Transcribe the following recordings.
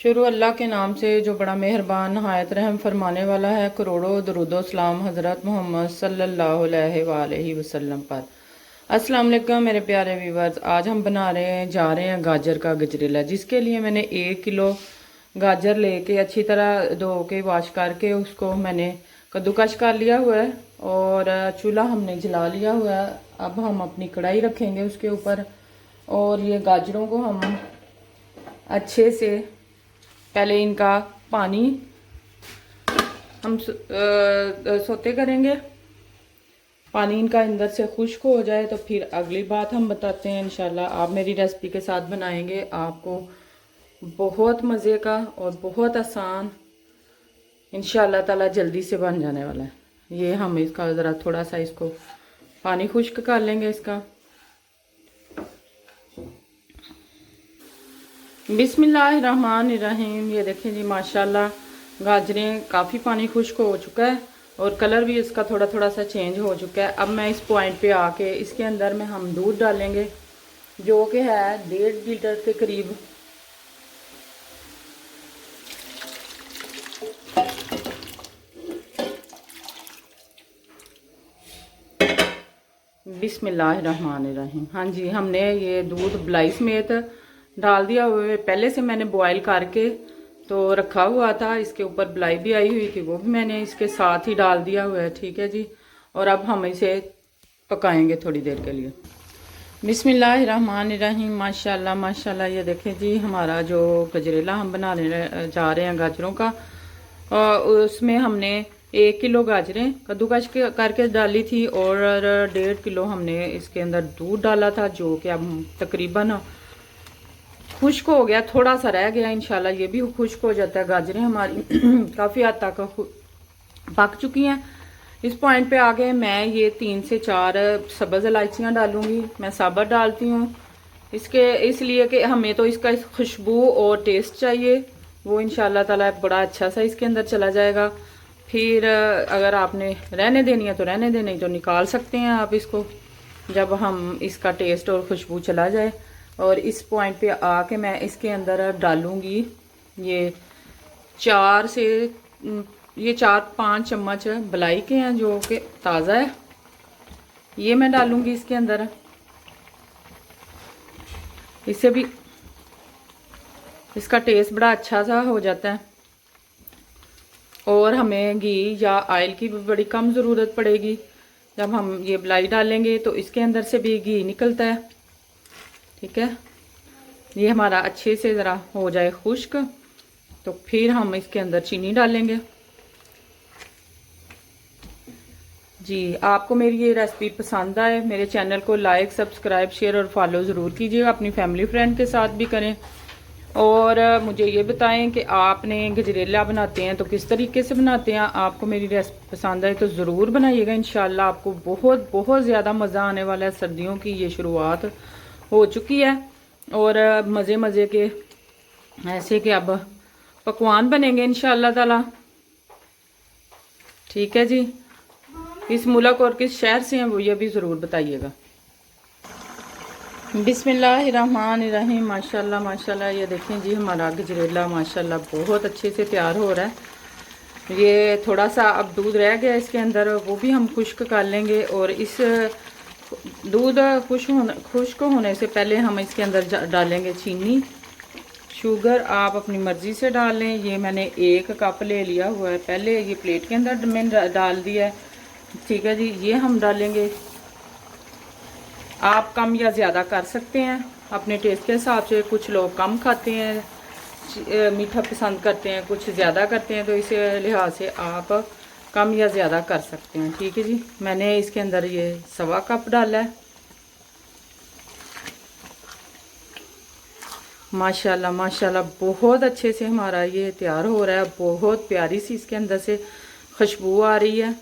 शुरू अल्लाह के नाम से जो बड़ा मेहरबान नहायत रहम फरमाने वाला है। करोड़ों दरूदो सलाम हज़रत मोहम्मद सल्लल्लाहु अलैहि वसल्लम पर। अस्सलाम वालेकुम मेरे प्यारे व्यूवर्स, आज हम जा रहे हैं गाजर का गजरेला, जिसके लिए मैंने 1 किलो गाजर लेके अच्छी तरह धो के वॉश करके उसको मैंने कद्दूकश कर लिया हुआ है और चूल्हा हमने जला लिया हुआ है। अब हम अपनी कढ़ाई रखेंगे उसके ऊपर और ये गाजरों को हम अच्छे से पहले इनका पानी हम सोते करेंगे। पानी इनका अंदर से खुश्क हो जाए तो फिर अगली बात हम बताते हैं। इंशाल्लाह आप मेरी रेसिपी के साथ बनाएंगे, आपको बहुत मज़े का और बहुत आसान इंशाल्लाह ताला जल्दी से बन जाने वाला है। ये हम इसका ज़रा थोड़ा सा इसको पानी खुश्क कर लेंगे इसका। बिस्मिल्लाहिर्रहमानिर्रहीम। ये देखें जी, माशाल्लाह गाजरें काफ़ी पानी खुश्क हो चुका है और कलर भी इसका थोड़ा थोड़ा सा चेंज हो चुका है। अब मैं इस पॉइंट पे आके इसके अंदर में हम दूध डालेंगे जो कि है 1.5 लीटर के करीब। बिस्मिल्लाहिर्रहमानिर्रहीम। हाँ जी, हमने ये दूध बलाई समेत डाल दिया हुआ। पहले से मैंने बॉईल करके तो रखा हुआ था, इसके ऊपर बलाई भी आई हुई थी, वो भी मैंने इसके साथ ही डाल दिया हुआ है। ठीक है जी, और अब हम इसे पकाएंगे थोड़ी देर के लिए। बिस्मिल्लाहिर्रहमानिर्रहीम। माशाल्लाह माशाल्लाह। ये देखें जी, हमारा जो गजरेला हम बनाने जा रहे हैं गाजरों का, उसमें हमने 1 किलो गाजरें कद्दूकश करके डाली थी और 1.5 किलो हमने इसके अंदर दूध डाला था, जो कि अब तकरीबन खुश्क हो गया। थोड़ा सा रह गया, इंशाल्लाह ये भी खुश्क हो जाता है। गाजरें हमारी काफ़ी हद तक पक चुकी हैं। इस पॉइंट पे आगे मैं ये 3 से 4 सब्ज़ इलायचियाँ डालूंगी। मैं साबुत डालती हूँ इसके इसलिए कि हमें तो इसका खुशबू और टेस्ट चाहिए, वो इंशाल्लाह ताला बड़ा अच्छा सा इसके अंदर चला जाएगा। फिर अगर आपने रहने देनी है तो रहने देनी, नहीं तो निकाल सकते हैं आप इसको जब हम इसका टेस्ट और खुशबू चला जाए। और इस पॉइंट पे आके मैं इसके अंदर डालूंगी ये 4-5 चम्मच बलाई के हैं जो कि ताज़ा है, ये मैं डालूंगी इसके अंदर। इससे भी इसका टेस्ट बड़ा अच्छा सा हो जाता है और हमें घी या ऑयल की भी बड़ी कम ज़रूरत पड़ेगी। जब हम ये बलाई डालेंगे तो इसके अंदर से भी घी निकलता है। ठीक है, ये हमारा अच्छे से ज़रा हो जाए खुश्क तो फिर हम इसके अंदर चीनी डालेंगे। जी, आपको मेरी ये रेसिपी पसंद आए, मेरे चैनल को लाइक सब्सक्राइब शेयर और फॉलो ज़रूर कीजिएगा, अपनी फैमिली फ्रेंड के साथ भी करें। और मुझे ये बताएं कि आपने गजरेला बनाते हैं तो किस तरीके से बनाते हैं। आपको मेरी रेसिपी पसंद आए तो ज़रूर बनाइएगा, इंशाल्लाह आपको बहुत बहुत ज़्यादा मज़ा आने वाला है। सर्दियों की ये शुरुआत हो चुकी है और मज़े मज़े के ऐसे कि अब पकवान बनेंगे इंशाल्लाह ताला। ठीक है जी, किस मुल्क और किस शहर से हैं वो ये भी ज़रूर बताइएगा। बिस्मिल्लाहिर्रहमानिर्रहीम। माशाल्लाह माशाल्लाह। ये देखें जी, हमारा गजरेला माशाल्लाह बहुत अच्छे से तैयार हो रहा है। ये थोड़ा सा अब दूध रह गया इसके अंदर, वो भी हम खुश्क कर लेंगे। और इस दूध खुश्क होने से पहले हम इसके अंदर डालेंगे चीनी। शुगर आप अपनी मर्ज़ी से डाल लें। ये मैंने 1 कप ले लिया हुआ है, पहले ये प्लेट के अंदर मैंने डाल दिया है। ठीक है जी, ये हम डालेंगे। आप कम या ज़्यादा कर सकते हैं अपने टेस्ट के हिसाब से। कुछ लोग कम खाते हैं, मीठा पसंद करते हैं, कुछ ज़्यादा करते हैं, तो इस लिहाज से आप कम या ज़्यादा कर सकते हैं। ठीक है जी, मैंने इसके अंदर ये 1.25 कप डाला है। माशाल्लाह माशाल्लाह बहुत अच्छे से हमारा ये तैयार हो रहा है। बहुत प्यारी सी इसके अंदर से खुशबू आ रही है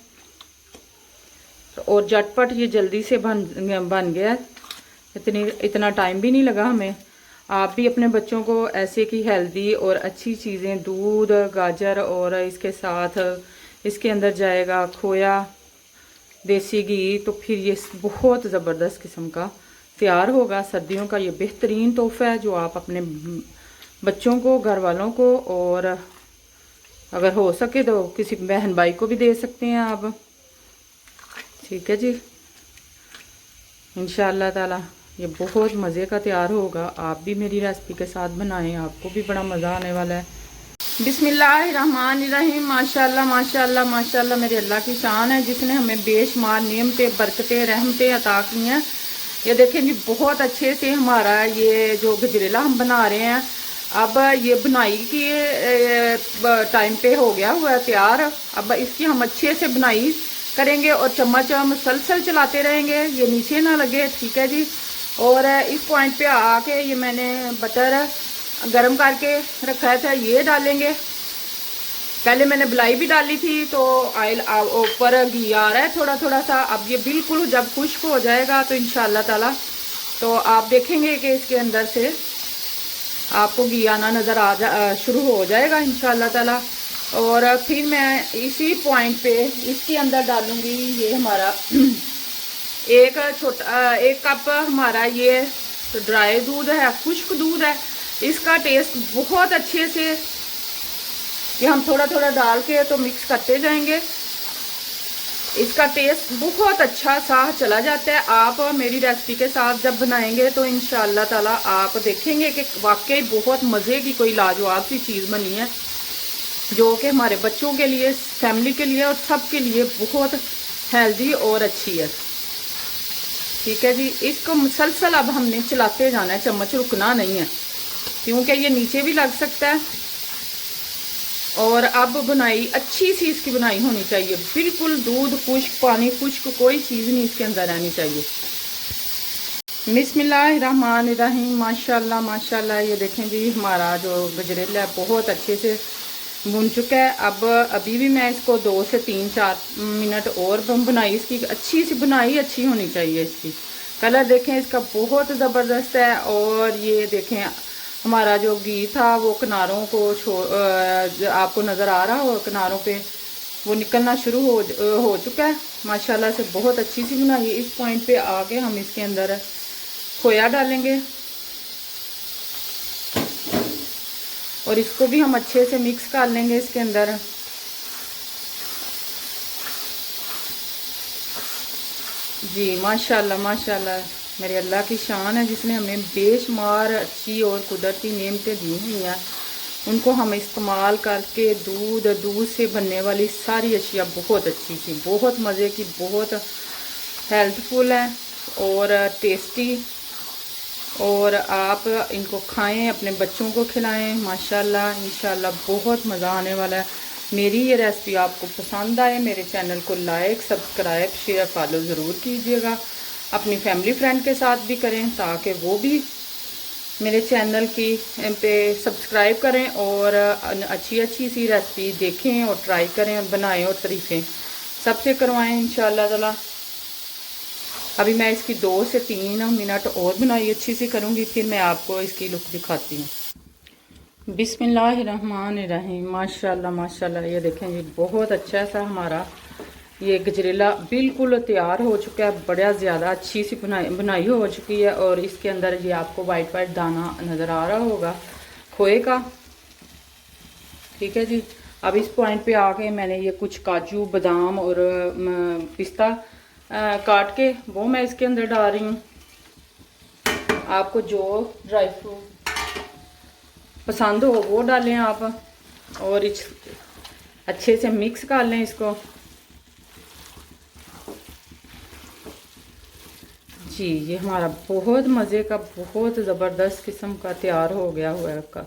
और झटपट ये जल्दी से बन गया। इतना टाइम भी नहीं लगा हमें। आप भी अपने बच्चों को ऐसे की हेल्दी और अच्छी चीज़ें, दूध गाजर और इसके साथ इसके अंदर जाएगा खोया देसी घी, तो फिर ये बहुत ज़बरदस्त किस्म का तैयार होगा। सर्दियों का ये बेहतरीन तोहफ़ा है जो आप अपने बच्चों को, घर वालों को, और अगर हो सके तो किसी बहन भाई को भी दे सकते हैं आप। ठीक है जी, इंशाअल्लाह ताला ये बहुत मज़े का तैयार होगा। आप भी मेरी रेसिपी के साथ बनाएं, आपको भी बड़ा मज़ा आने वाला है। बिस्मिल्लाहिर्रहमानिर्रहीम। माशाल्लाह माशाल्लाह माशाल्लाह, मेरे अल्लाह की शान है जिसने हमें बेशुमार नेमतें, बरकतें, रहमतें अता की हैं। ये देखें जी, बहुत अच्छे से हमारा ये जो गजरेला हम बना रहे हैं, अब ये बुनाई की टाइम पे हो गया हुआ है तैयार। अब इसकी हम अच्छे से बुनाई करेंगे और चम्मच मुसलसल चलाते रहेंगे, ये नीचे ना लगे। ठीक है जी। और इस पॉइंट पे आके ये मैंने बटर गरम करके रखा था, ये डालेंगे। पहले मैंने बलाई भी डाली थी तो ऑयल ऊपर घी आ रहा है थोड़ा थोड़ा सा। अब ये बिल्कुल जब खुश्क हो जाएगा तो इंशाल्लाह ताला तो आप देखेंगे कि इसके अंदर से आपको घी आना नज़र शुरू हो जाएगा इंशाल्लाह ताला। और फिर मैं इसी पॉइंट पे इसके अंदर डालूंगी ये हमारा एक कप हमारा ये ड्राई दूध है, खुश्क दूध है। इसका टेस्ट बहुत अच्छे से ये हम थोड़ा थोड़ा डाल के तो मिक्स करते जाएंगे, इसका टेस्ट बहुत अच्छा सा चला जाता है। आप मेरी रेसिपी के साथ जब बनाएंगे तो इंशाअल्लाह ताला आप देखेंगे कि वाकई बहुत मज़े की कोई लाजवाब सी चीज़ बनी है, जो कि हमारे बच्चों के लिए, फैमिली के लिए और सब के लिए बहुत हेल्दी और अच्छी है। ठीक है जी। इसको मुसलसल अब हमने चलाते जाना है, चम्मच रुकना नहीं है क्योंकि ये नीचे भी लग सकता है। और अब बुनाई अच्छी सी इसकी बुनाई होनी चाहिए, बिल्कुल दूध खुश्क, पानी खुश्क, कोई चीज़ नहीं इसके अंदर रहनी चाहिए। बिस्मिल्लाहिर्रहमानिर्रहीम। माशाल्लाह माशाल्लाह, ये देखें जी हमारा जो गजरेला है बहुत अच्छे से भुन चुका है। अब अभी भी मैं इसको 2 से 3-4 मिनट और बुनाई, इसकी अच्छी सी बुनाई अच्छी होनी चाहिए। इसकी कलर देखें इसका बहुत ज़बरदस्त है। और ये देखें हमारा जो घी था वो किनारों को आपको नज़र आ रहा हो, किनारों पे वो निकलना शुरू हो चुका है माशाल्लाह से, बहुत अच्छी सी बनाई है। इस पॉइंट पे आके हम इसके अंदर खोया डालेंगे और इसको भी हम अच्छे से मिक्स कर लेंगे इसके अंदर। जी माशाल्लाह माशाल्लाह, मेरे अल्लाह की शान है जिसने हमें बेशुमार अच्छी और कुदरती नेमतें दी हुई हैं। उनको हम इस्तेमाल करके दूध से बनने वाली सारी अशिया बहुत अच्छी सी, बहुत मज़े की, बहुत हेल्थफुल है और टेस्टी। और आप इनको खाएं, अपने बच्चों को खिलाएं। माशाल्लाह इंशाल्लाह बहुत मज़ा आने वाला है। मेरी ये रेसिपी आपको पसंद आए, मेरे चैनल को लाइक, सब्सक्राइब, शेयर, फॉलो ज़रूर कीजिएगा। अपनी फैमिली फ्रेंड के साथ भी करें ताकि वो भी मेरे चैनल की पे सब्सक्राइब करें और अच्छी अच्छी सी रेसिपी देखें और ट्राई करें और बनाएं और तारीफ़ें सबसे करवाएं इंशाअल्लाह ताला। अभी मैं इसकी 2 से 3 मिनट और बुनाई अच्छी सी करूँगी, फिर मैं आपको इसकी लुक दिखाती हूँ। बिस्मिल्लाहिर्रहमानिर्रहीम। माशाल्लाह माशाल्लाह, ये देखें जी बहुत अच्छा सा हमारा ये गजरेला बिल्कुल तैयार हो चुका है। बड़ा ज़्यादा अच्छी सी बुनाई हो चुकी है। और इसके अंदर ये आपको वाइट वाइट दाना नज़र आ रहा होगा खोए का। ठीक है जी। अब इस पॉइंट पे आके मैंने ये कुछ काजू, बादाम और पिस्ता काट के वो मैं इसके अंदर डाल रही हूँ। आपको जो ड्राई फ्रूट पसंद हो वो डालें आप और अच्छे से मिक्स कर लें इसको। जी ये हमारा बहुत मज़े का, बहुत ज़बरदस्त किस्म का तैयार हो गया हुआ है का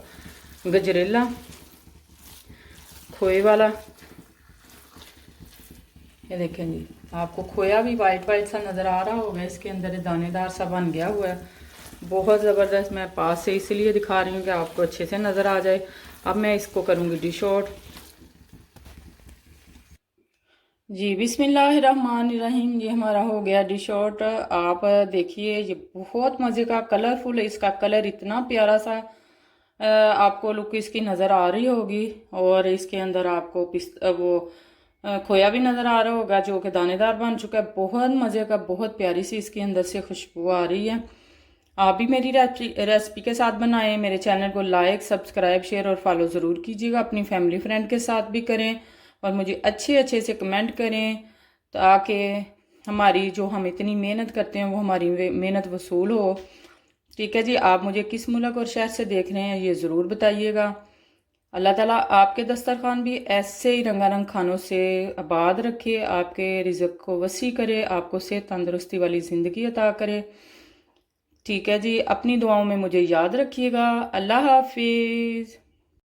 गजरेला खोए वाला। ये देखें जी, आपको खोया भी वाइट वाइट सा नज़र आ रहा होगा, इसके अंदर दानेदार सा बन गया हुआ है, बहुत ज़बरदस्त। मैं पास से इसलिए दिखा रही हूँ कि आपको अच्छे से नज़र आ जाए। अब मैं इसको करूँगी डिश आउट। जी बिस्मिल्लाहिर्रहमानिर्रहीम, ये हमारा हो गया डिश आउट। आप देखिए ये बहुत मज़े का कलरफुल है, इसका कलर इतना प्यारा सा आपको लुक इसकी नज़र आ रही होगी। और इसके अंदर आपको खोया भी नज़र आ रहा होगा जो कि दानेदार बन चुका है। बहुत मज़े का, बहुत प्यारी सी इसके अंदर से खुशबू आ रही है। आप भी मेरी रेसिपी के साथ बनाएं। मेरे चैनल को लाइक, सब्सक्राइब, शेयर और फॉलो ज़रूर कीजिएगा। अपनी फैमिली फ्रेंड के साथ भी करें और मुझे अच्छे अच्छे से कमेंट करें, ताकि हमारी जो हम इतनी मेहनत करते हैं वो हमारी मेहनत वसूल हो। ठीक है जी, आप मुझे किस मुल्क और शहर से देख रहे हैं ये ज़रूर बताइएगा। अल्लाह ताला आपके दस्तरखान भी ऐसे ही रंगारंग खानों से आबाद रखे, आपके रिज़्क़ को वसी करे, आपको सेहत तंदुरुस्ती वाली ज़िंदगी अता करे। ठीक है जी, अपनी दुआओं में मुझे याद रखिएगा। अल्लाह हाफिज़।